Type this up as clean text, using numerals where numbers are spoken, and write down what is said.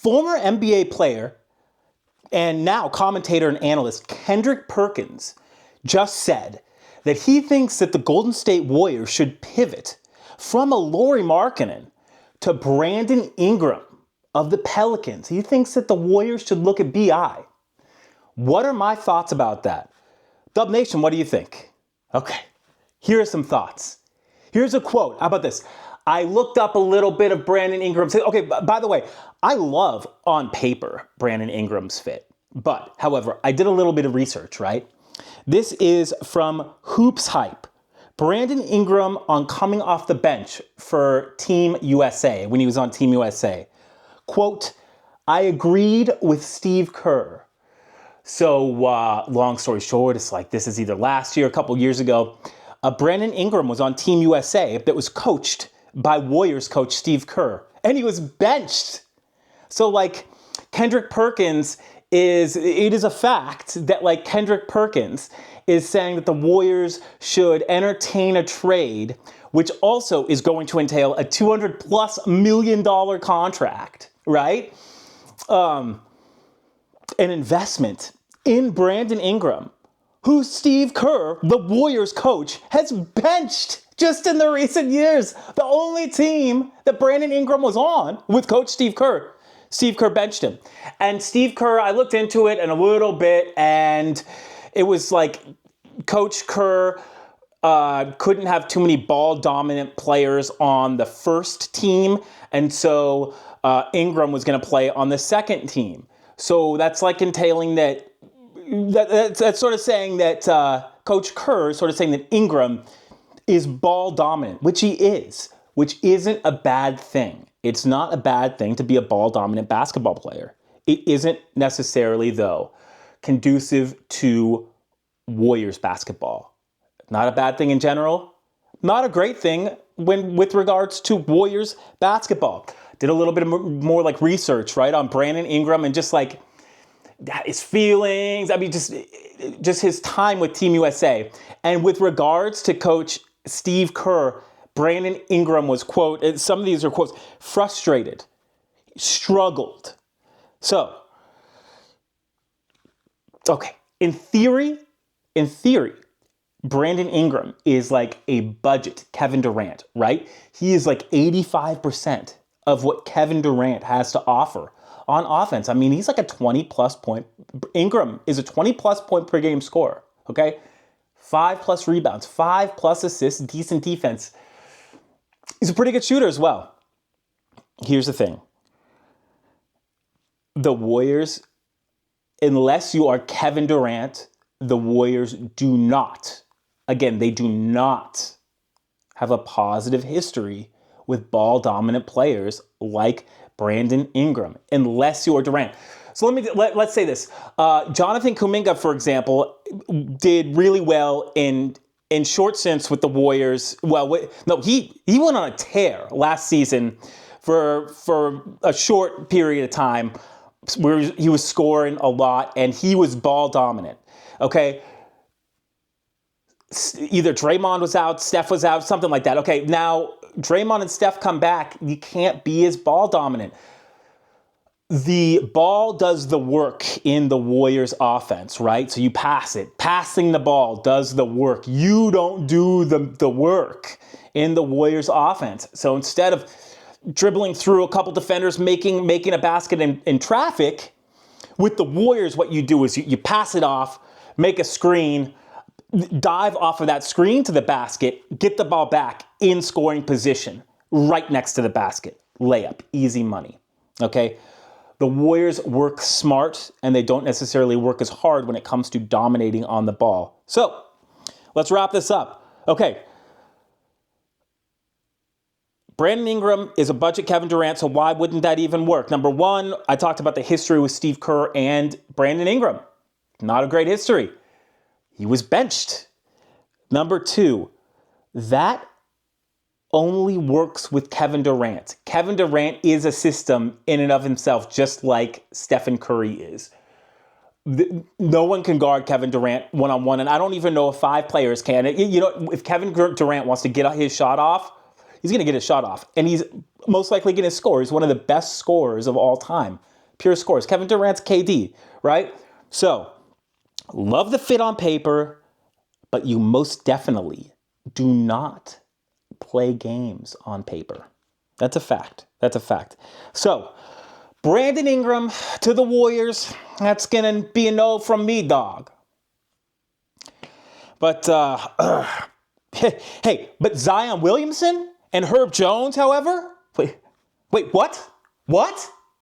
Former NBA player and now commentator and analyst Kendrick Perkins just said that he thinks that the Golden State Warriors should pivot from a Lauri Markkanen to Brandon Ingram of the Pelicans. He thinks that the Warriors should look at BI. What are my thoughts about that? Dub Nation, what do you think? Okay, here are some thoughts. Here's a quote. How about this? I looked up a little bit of Brandon Ingram's. Okay, by the way, I love on paper Brandon Ingram's fit. But, however, I did a little bit of research, right? This is from Hoops Hype. Brandon Ingram on coming off the bench for Team USA, when he was on Team USA. Quote, I agreed with Steve Kerr. So, long story short, it's like this is either last year, a couple years ago. Brandon Ingram was on Team USA that was coached by Warriors coach Steve Kerr. And he was benched. So, like, Kendrick Perkins it is a fact that, like, Kendrick Perkins is saying that the Warriors should entertain a trade, which also is going to entail a $200+ million contract, right? An investment in Brandon Ingram, who Steve Kerr, the Warriors coach, has benched just in the recent years. The only team that Brandon Ingram was on with coach Steve Kerr benched him. And Steve Kerr, I looked into it in a little bit, and it was like Coach Kerr couldn't have too many ball-dominant players on the first team, and so Ingram was going to play on the second team. So that's like entailing that's sort of saying that Coach Kerr is sort of saying that Ingram is ball-dominant, which he is, which isn't a bad thing. It's not a bad thing to be a ball-dominant basketball player. It isn't necessarily, though, conducive to Warriors basketball. Not a bad thing in general. Not a great thing with regards to Warriors basketball. Did a little bit more like research, right, on Brandon Ingram and just like his feelings. I mean, just his time with Team USA. And with regards to Coach Steve Kerr, Brandon Ingram was, quote, and some of these are quotes, frustrated, struggled. So, okay, in theory, Brandon Ingram is like a budget Kevin Durant, right? He is like 85% of what Kevin Durant has to offer on offense. I mean, he's like a 20-plus point. Ingram is a 20-plus point per game scorer, okay? 5+ rebounds, 5+ assists, decent defense. He's a pretty good shooter as well. Here's the thing. The Warriors, unless you are Kevin Durant, the Warriors do not, again, they do not have a positive history with ball-dominant players like Brandon Ingram, unless you are Durant. So let's say this. Jonathan Kuminga, for example, did really well in short stints with the Warriors. Well, he went on a tear last season for a short period of time where he was scoring a lot and he was ball dominant. Okay. Either Draymond was out, Steph was out, something like that. Okay. Now Draymond and Steph come back. You can't be as ball dominant. The ball does the work in the Warriors offense, right? So you pass it. Passing the ball does the work. You don't do the work in the Warriors offense. So instead of dribbling through a couple defenders, making a basket in traffic, with the Warriors, what you do is you pass it off, make a screen, dive off of that screen to the basket, get the ball back in scoring position, right next to the basket. Layup, easy money, okay? The Warriors work smart, and they don't necessarily work as hard when it comes to dominating on the ball. So, let's wrap this up. Okay. Brandon Ingram is a budget Kevin Durant, so why wouldn't that even work? Number one, I talked about the history with Steve Kerr and Brandon Ingram. Not a great history. He was benched. Number two, that only works with Kevin Durant. Kevin Durant is a system in and of himself, just like Stephen Curry is. No one can guard Kevin Durant one-on-one, and I don't even know if 5 players can. If Kevin Durant wants to get his shot off, he's going to get his shot off. And he's most likely going to score. He's one of the best scorers of all time. Pure scores. Kevin Durant's KD, right? So, love the fit on paper, but you most definitely do not play games on paper. That's a fact. That's a fact. So, Brandon Ingram to the Warriors. That's going to be a no from me, dog. But, hey, but Zion Williamson and Herb Jones, however? Wait, what? What?